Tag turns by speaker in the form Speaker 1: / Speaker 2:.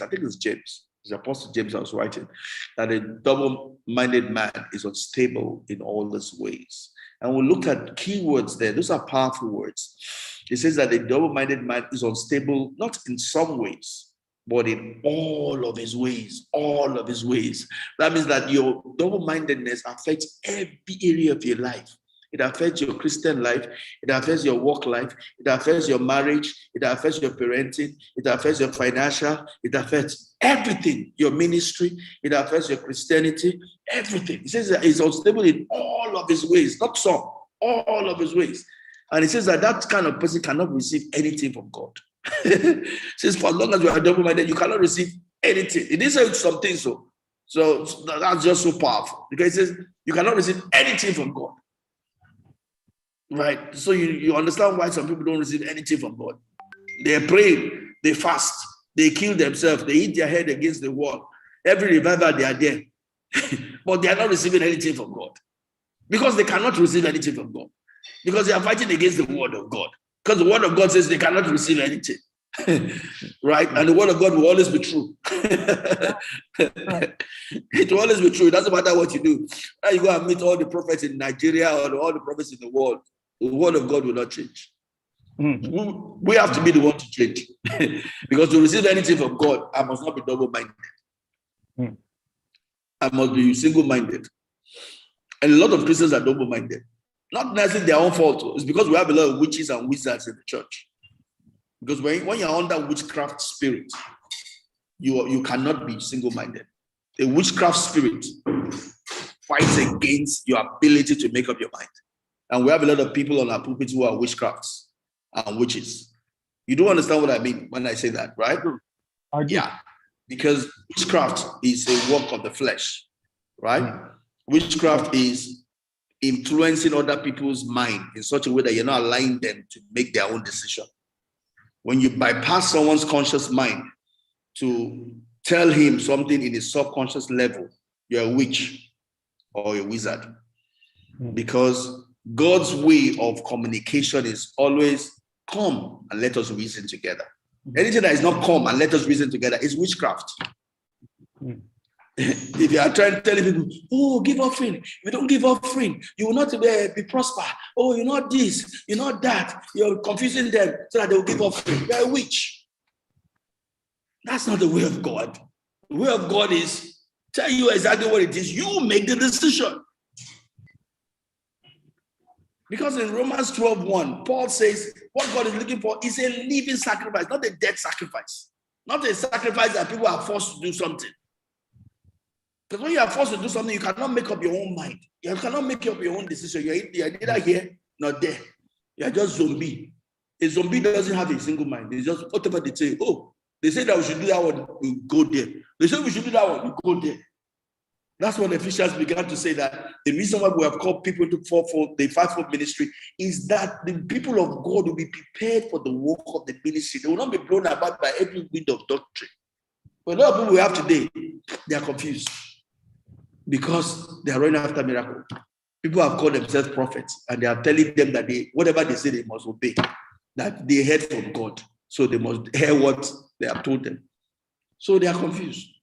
Speaker 1: I think it's James, it's Apostle James I was writing, that a double-minded man is unstable in all his ways. And we looked at keywords there. Those are powerful words. It says that a double-minded man is unstable, not in some ways, but in all of his ways, all of his ways. That means that your double-mindedness affects every area of your life. It affects your Christian life. It affects your work life. It affects your marriage. It affects your parenting. It affects your financial. It affects everything, your ministry. It affects your Christianity, everything. It says that it's unstable in all of his ways, not some, all of his ways. And it says that that kind of person cannot receive anything from God. It says for as long as you are double-minded, you cannot receive anything. It didn't say something so. So that's just so powerful. Because it says you cannot receive anything from God. Right? So you understand why some people don't receive anything from God. They pray, they fast, they kill themselves, they hit their head against the wall. Every revival, they are there. But they are not receiving anything from God. Because they cannot receive anything from God. Because they are fighting against the word of God. Because the word of God says they cannot receive anything. Right? And the word of God will always be true. It will always be true. It doesn't matter what you do. Now you go and meet all the prophets in Nigeria or all the prophets in the world. The word of God will not change. We have to be the one to change. Because to receive anything from God, I must not be double-minded. I must be single-minded. And a lot of Christians are double-minded. Not necessarily their own fault. It's because we have a lot of witches and wizards in the church. Because when you're under witchcraft spirit, you cannot be single-minded. A witchcraft spirit fights against your ability to make up your mind. And we have a lot of people on our pulpit who are witchcrafts and witches. You do understand what I mean when I say that, right? Yeah. Because witchcraft is a work of the flesh, right? Witchcraft is influencing other people's mind in such a way that you're not allowing them to make their own decision. When you bypass someone's conscious mind to tell him something in his subconscious level, you're a witch or a wizard. Because God's way of communication is always come and let us reason together. Anything that is not come and let us reason together is witchcraft. If you are trying to tell people, oh, give offering. If you don't give offering, you will not be prosper. Oh, you're not this, you're not that. You're confusing them so that they will give offering. You're a witch. That's not the way of God. The way of God is tell you exactly what it is. You make the decision. Because in Romans 12:1, Paul says what God is looking for is a living sacrifice, not a dead sacrifice. Not a sacrifice that people are forced to do something. Because when you are forced to do something, you cannot make up your own mind. You cannot make up your own decision. You're neither here nor there. You're just zombie. A zombie doesn't have a single mind. It's just whatever they say. Oh, they say that we should do that one, we go there. They say we should do that one, we go there. That's when Ephesians began to say that the reason why we have called people to the fivefold ministry is that the people of God will be prepared for the work of the ministry. They will not be blown about by every wind of doctrine. But a lot of people we have today, they are confused because they are running after miracle. People have called themselves prophets and they are telling them that whatever they say, they must obey, that they heard from God. So they must hear what they have told them. So they are confused.